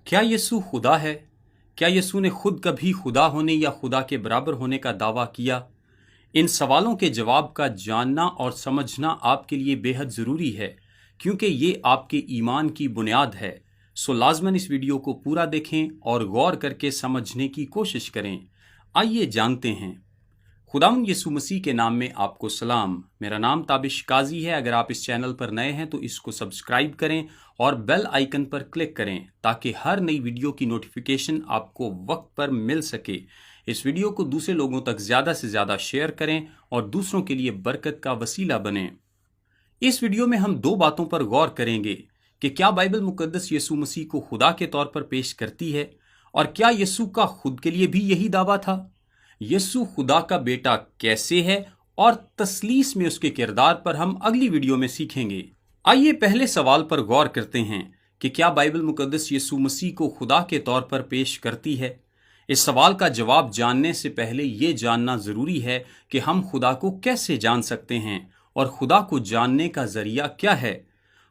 क्या यीशु खुदा है? क्या यीशु ने खुद कभी खुदा होने या खुदा के बराबर होने का दावा किया? इन सवालों के जवाब का जानना और समझना आपके लिए बेहद ज़रूरी है, क्योंकि ये आपके ईमान की बुनियाद है। सो लाजमन इस वीडियो को पूरा देखें और गौर करके समझने की कोशिश करें। आइए जानते हैं। खुदावंद यीशु मसीह के नाम में आपको सलाम। मेरा नाम ताबिश काजी है। अगर आप इस चैनल पर नए हैं तो इसको सब्सक्राइब करें और बेल आइकन पर क्लिक करें ताकि हर नई वीडियो की नोटिफिकेशन आपको वक्त पर मिल सके। इस वीडियो को दूसरे लोगों तक ज़्यादा से ज़्यादा शेयर करें और दूसरों के लिए बरकत का वसीला बने। इस वीडियो में हम दो बातों पर गौर करेंगे कि क्या बाइबल मुकद्दस यीशु मसीह को खुदा के तौर पर पेश करती है, और क्या यीशु का खुद के लिए भी यही दावा था। यीशु खुदा का बेटा कैसे है और तसलीस में उसके किरदार पर हम अगली वीडियो में सीखेंगे। आइए पहले सवाल पर गौर करते हैं कि क्या बाइबल मुकद्दस यीशु मसीह को खुदा के तौर पर पेश करती है। इस सवाल का जवाब जानने से पहले ये जानना ज़रूरी है कि हम खुदा को कैसे जान सकते हैं और खुदा को जानने का ज़रिया क्या है।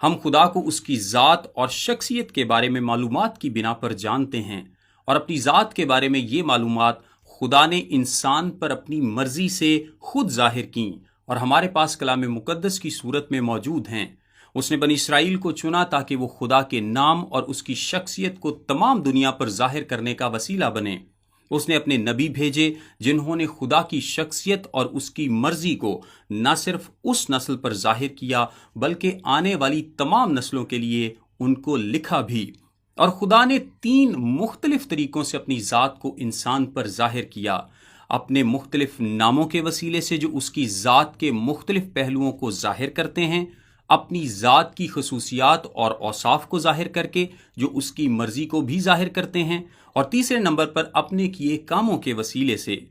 हम खुदा को उसकी ज़ात और शख्सियत के बारे में मालूमात की बिना पर जानते हैं, और अपनी ज़ात के बारे में ये मालूमात खुदा ने इंसान पर अपनी मर्जी से खुद जाहिर की और हमारे पास कलाम मुकद्दस की सूरत में मौजूद हैं। उसने बनी इसराइल को चुना ताकि वो खुदा के नाम और उसकी शख्सियत को तमाम दुनिया पर जाहिर करने का वसीला बने। उसने अपने नबी भेजे जिन्होंने खुदा की शख्सियत और उसकी मर्जी को न सिर्फ उस नस्ल पर जाहिर किया बल्कि आने वाली तमाम नस्लों के लिए उनको लिखा भी। और खुदा ने तीन मुख्तलिफ तरीकों से अपनी ज़ात को इंसान पर जाहिर किया। अपने मुख्तलिफ नामों के वसीले से जो उसकी ज़ात के मुख्तलिफ पहलुओं को जाहिर करते हैं, अपनी ज़ात की खसूसियात और औसाफ को जाहिर करके जो उसकी मर्जी को भी जाहिर करते हैं, और तीसरे नंबर पर अपने किए कामों के वसीले से।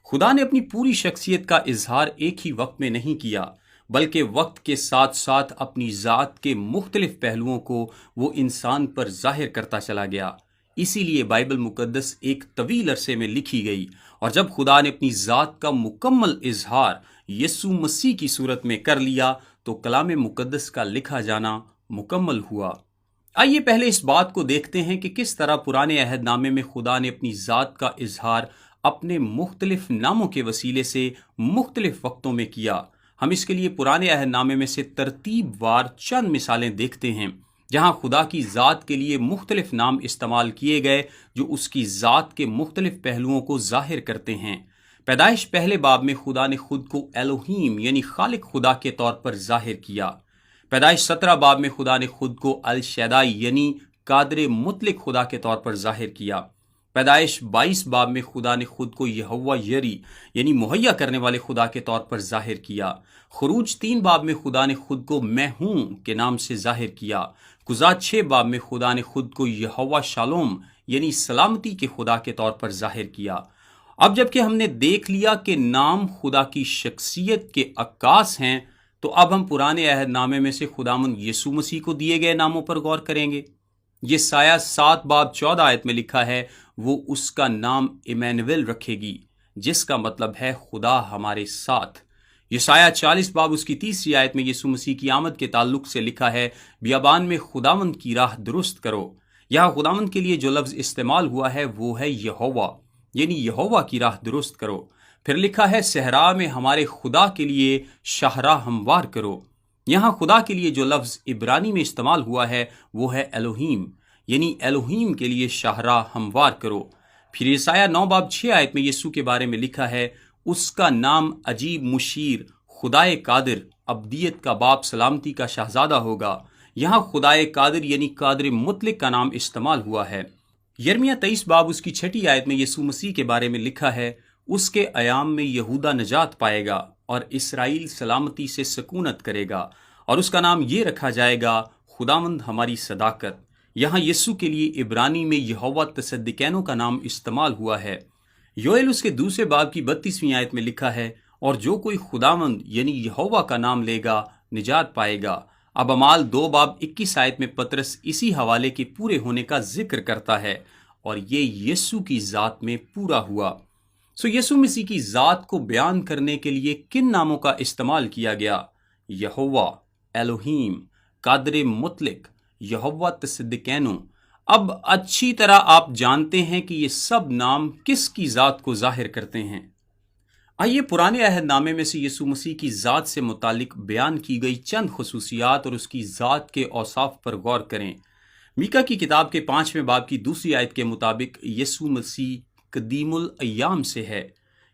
खुदा ने अपनी पूरी शख्सियत का इजहार एक ही वक्त में नहीं किया, बल्कि वक्त के साथ साथ अपनी ज़ात के मुख्तलिफ पहलुओं को वो इंसान पर जाहिर करता चला गया। इसीलिए बाइबल मुकद्दस एक तवील अरसे में लिखी गई, और जब खुदा ने अपनी ज़ात का मुकम्मल इजहार यीशु मसीह की सूरत में कर लिया तो कलाम मुकद्दस का लिखा जाना मुकम्मल हुआ। आइए पहले इस बात को देखते हैं कि किस तरह पुराने अहदनामे में खुदा ने अपनी ज़ात का इजहार अपने मुख्तलिफ नामों के वसीले से मुख्तलिफ वक्तों में किया। हम इसके लिए पुराने अहदनामे में से तरतीब वार चंद मिसालें देखते हैं जहां खुदा की ज़ात के लिए मुख्तलिफ नाम इस्तेमाल किए गए जो उसकी ज़ात के मुख्तलिफ पहलुओं को जाहिर करते हैं। पैदाइश पहले बाब में खुदा ने खुद को एलोहीम यानी खालिक खुदा के तौर पर जाहिर किया। पैदाइश 17 बाब में खुदा ने खुद को अल शैदाई यानी कादर मुतलिक खुदा के तौर पर जाहिर किया। पैदाइश 22 बाब में खुदा ने खुद को यहोवा यरी यानी मुहैया करने वाले खुदा के तौर पर जाहिर किया। खुरूज 3 बाब में खुदा ने खुद को मैं हूं के नाम से जाहिर किया। कुज़ात 6 बाब में खुदा ने खुद को यहोवा शालोम यानी सलामती के खुदा के तौर पर जाहिर किया। अब जबकि हमने देख लिया कि नाम खुदा की शख्सियत के अक्कास हैं, तो अब हम पुराने अहदनामे में से खुदावंद यीशु मसीह को दिए गए नामों पर गौर करेंगे। यशायाह 7 बाब 14 आयत में लिखा है, वो उसका नाम इमैनुएल रखेगी, जिसका मतलब है खुदा हमारे साथ। यशायाह 40 बाब उसकी 3री आयत में यीशु मसीह की आमद के ताल्लुक से लिखा है, बियाबान में खुदावंद की राह दुरुस्त करो। यहाँ खुदावंद के लिए जो लफ्ज़ इस्तेमाल हुआ है वो है यहोवा, यानी यहोवा की राह दुरुस्त करो। फिर लिखा है, सहरा में हमारे खुदा के लिए शाहरा हमवार करो। यहाँ खुदा के लिए जो लफ्ज़ इब्रानी में इस्तेमाल हुआ है वो है एलोहीम, यानी एलोहीम के लिए शाहरा हमवार करो। फिर यशायाह 9 बाब 6 आयत में यीशु के बारे में लिखा है, उसका नाम अजीब मुशीर, खुदाए कादिर, अब्दियत का बाप, सलामती का शहजादा होगा। यहाँ खुदाए कादिर यानी कादिर मुतलिक का नाम इस्तेमाल हुआ है। यिर्मयाह 23 बाब उसकी 6ठी आयत में यीशु मसीह के बारे में लिखा है, उसके अयाम में यहूदा नजात पाएगा और इसराइल सलामती से सकूनत करेगा, और उसका नाम ये रखा जाएगा, खुदावंद हमारी सदाकत। यहाँ यीशु के लिए इब्रानी में यहोवा तसद्दिकैनो का नाम इस्तेमाल हुआ है। योएल उसके दूसरे बाब की 32वीं आयत में लिखा है, और जो कोई खुदावंद यानी यहोवा का नाम लेगा निजात पाएगा। अब अमाल 2 बाब 21 आयत में पतरस इसी हवाले के पूरे होने का जिक्र करता है, और ये यीशु की ज़ात में पूरा हुआ। यीशु मसीह की ज़ात को बयान करने के लिए किन नामों का इस्तेमाल किया गया? यहोवा, एलोहीम, कादर मुतलिक, यहोवा तसद्दिकैनो, اب اچھی طرح آپ جانتے ہیں کہ یہ سب نام کس کی ذات کو ظاہر کرتے ہیں۔ آئیے پرانے عہد نامے میں سے یسوع مسیح کی ذات سے متعلق بیان کی گئی چند خصوصیات اور اس کی ذات کے اوصاف پر غور کریں۔ میکا کی کتاب کے 5ویں باب کی 2 آیت کے مطابق یسوع مسیح قدیم الایام سے ہے۔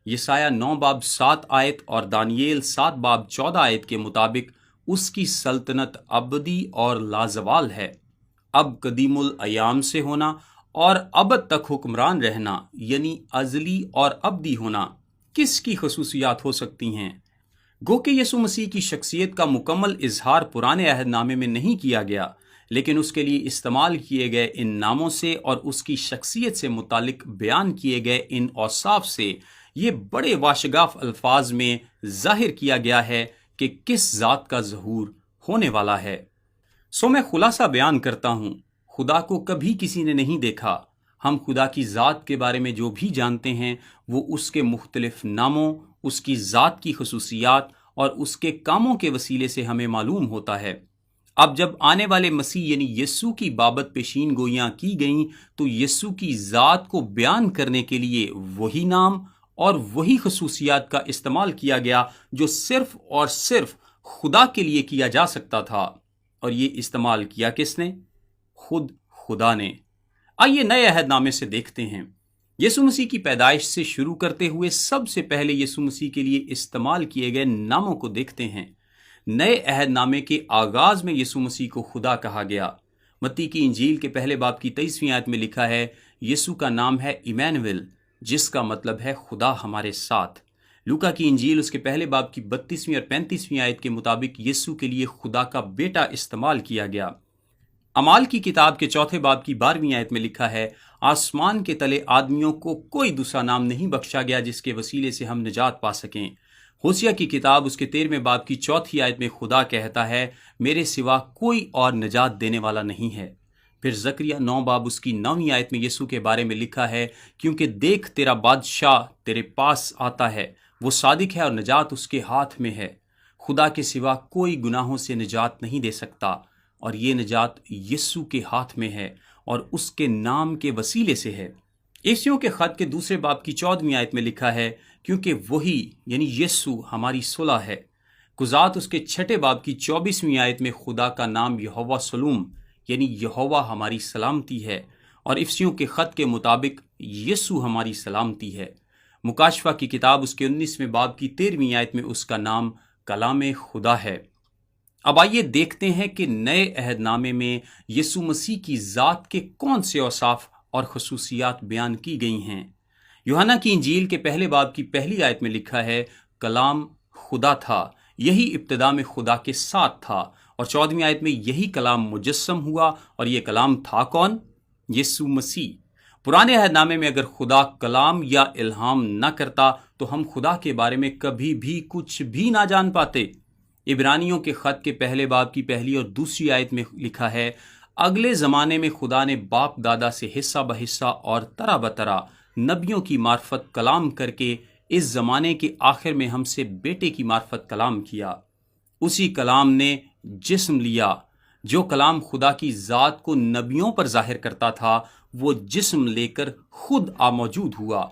یسایہ 9 باب 7 آیت اور دانییل 7 باب 14 آیت کے مطابق اس کی سلطنت ابدی اور لازوال ہے۔ اب قدیم الایام سے ہونا اور ابد تک حکمران رہنا یعنی ازلی اور ابدی ہونا کس کی خصوصیات ہو سکتی ہیں؟ گو کہ یسوع مسیح کی شخصیت کا مکمل اظہار پرانے عہد نامے میں نہیں کیا گیا، لیکن اس کے لیے استعمال کیے گئے ان ناموں سے اور اس کی شخصیت سے متعلق بیان کیے گئے ان اوصاف سے یہ بڑے واشگاف الفاظ میں ظاہر کیا گیا ہے کہ کس ذات کا ظہور ہونے والا ہے۔ سو میں خلاصہ بیان کرتا ہوں، خدا کو کبھی کسی نے نہیں دیکھا۔ ہم خدا کی ذات کے بارے میں جو بھی جانتے ہیں وہ اس کے مختلف ناموں، اس کی ذات کی خصوصیات اور اس کے کاموں کے وسیلے سے ہمیں معلوم ہوتا ہے۔ اب جب آنے والے مسیح یعنی یسوع کی بابت پیشین گوئیاں کی گئیں تو یسوع کی ذات کو بیان کرنے کے لیے وہی نام اور وہی خصوصیات کا استعمال کیا گیا جو صرف اور صرف خدا کے لیے کیا جا سکتا تھا، اور یہ استعمال کیا کس نے؟ خود خدا نے۔ آئیے نئے عہد نامے سے دیکھتے ہیں۔ یسوع مسیح کی پیدائش سے شروع کرتے ہوئے سب سے پہلے یسوع مسیح کے لیے استعمال کیے گئے ناموں کو دیکھتے ہیں۔ نئے عہد نامے کے آغاز میں یسوع مسیح کو خدا کہا گیا۔ متی کی انجیل کے پہلے باب کی 23ویں آیت میں لکھا ہے، یسوع کا نام ہے ایمانویل، جس کا مطلب ہے خدا ہمارے ساتھ۔ لوکا کی انجیل اس کے پہلے باب کی 32ویں اور 35ویں آیت کے مطابق یسوع کے لیے خدا کا بیٹا استعمال کیا گیا۔ اعمال کی کتاب کے 4 باب کی 12ویں آیت میں لکھا ہے، آسمان کے تلے آدمیوں کو کوئی دوسرا نام نہیں بخشا گیا جس کے وسیلے سے ہم نجات پا سکیں۔ ہوسیہ کی کتاب اس کے 13ویں باب کی 4 آیت میں خدا کہتا ہے، میرے سوا کوئی اور نجات دینے والا نہیں ہے۔ پھر زکریا 9 باب اس کی 9ویں آیت میں یسوع کے بارے میں لکھا ہے، کیونکہ دیکھ تیرا بادشاہ تیرے پاس آتا ہے، وہ صادق ہے اور نجات اس کے ہاتھ میں ہے۔ خدا کے سوا کوئی گناہوں سے نجات نہیں دے سکتا، اور یہ نجات یسوع کے ہاتھ میں ہے اور اس کے نام کے وسیلے سے ہے۔ افسیوں کے خط کے 2 باب کی 14ویں آیت میں لکھا ہے، کیونکہ وہی یعنی یسوع ہماری صلح ہے۔ قضات اس کے 6 باب کی 24ویں آیت میں خدا کا نام یہوہ سلوم یعنی یہوہ ہماری سلامتی ہے، اور افسیوں کے خط کے مطابق یسوع ہماری سلامتی ہے۔ مکاشفہ کی کتاب اس کے 19ویں باب کی 13ویں آیت میں اس کا نام کلام خدا ہے۔ اب آئیے دیکھتے ہیں کہ نئے عہد نامے میں یسوع مسیح کی ذات کے کون سے اوصاف اور خصوصیات بیان کی گئی ہیں۔ یوحنا کی انجیل کے پہلے باب کی 1 آیت میں لکھا ہے، کلام خدا تھا، یہی ابتدا میں خدا کے ساتھ تھا، اور 14ویں آیت میں یہی کلام مجسم ہوا، اور یہ کلام تھا کون؟ یسوع مسیح۔ پرانے عہد نامے میں اگر خدا کلام یا الہام نہ کرتا تو ہم خدا کے بارے میں کبھی بھی کچھ بھی نہ جان پاتے۔ عبرانیوں کے خط کے پہلے باب کی 1 اور 2 آیت میں لکھا ہے، اگلے زمانے میں خدا نے باپ دادا سے حصہ بحصہ اور طرح بطرح نبیوں کی معرفت کلام کر کے اس زمانے کے آخر میں ہم سے بیٹے کی معرفت کلام کیا۔ اسی کلام نے جسم لیا۔ جو کلام خدا کی ذات کو نبیوں پر ظاہر کرتا تھا وہ جسم لے کر خود موجود ہوا۔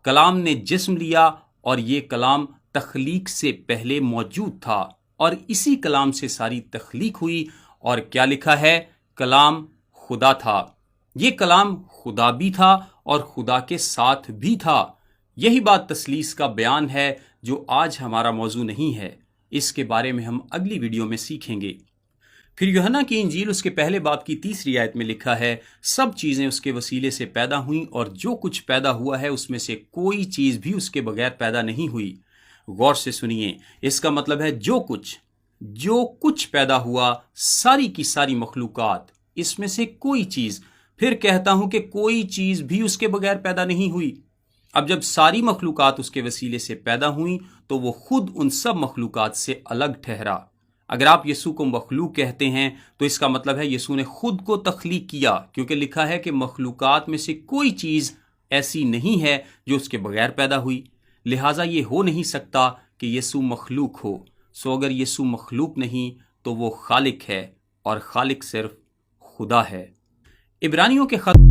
کلام نے جسم لیا، اور یہ کلام تخلیق سے پہلے موجود تھا، اور اسی کلام سے ساری تخلیق ہوئی۔ اور کیا لکھا ہے؟ کلام خدا تھا۔ یہ کلام خدا بھی تھا اور خدا کے ساتھ بھی تھا۔ یہی بات تثلیث کا بیان ہے جو آج ہمارا موضوع نہیں ہے۔ اس کے بارے میں ہم اگلی ویڈیو میں سیکھیں گے۔ پھر یوحنا کی انجیل اس کے پہلے باب کی 3 آیت میں لکھا ہے، سب چیزیں اس کے وسیلے سے پیدا ہوئیں، اور جو کچھ پیدا ہوا ہے اس میں سے کوئی چیز بھی اس کے بغیر پیدا نہیں ہوئی۔ غور سے سنیے، اس کا مطلب ہے جو کچھ پیدا ہوا، ساری کی ساری مخلوقات، اس میں سے کوئی چیز، پھر کہتا ہوں کہ کوئی چیز بھی اس کے بغیر پیدا نہیں ہوئی۔ اب جب ساری مخلوقات اس کے وسیلے سے پیدا ہوئیں تو وہ خود ان سب مخلوقات سے الگ ٹھہرا۔ اگر آپ یسوع کو مخلوق کہتے ہیں تو اس کا مطلب ہے یسوع نے خود کو تخلیق کیا، کیونکہ لکھا ہے کہ مخلوقات میں سے کوئی چیز ایسی نہیں ہے جو اس کے بغیر پیدا ہوئی، لہٰذا یہ ہو نہیں سکتا کہ یسوع مخلوق ہو۔ سو اگر یسوع مخلوق نہیں تو وہ خالق ہے، اور خالق صرف خدا ہے۔ عبرانیوں کے خط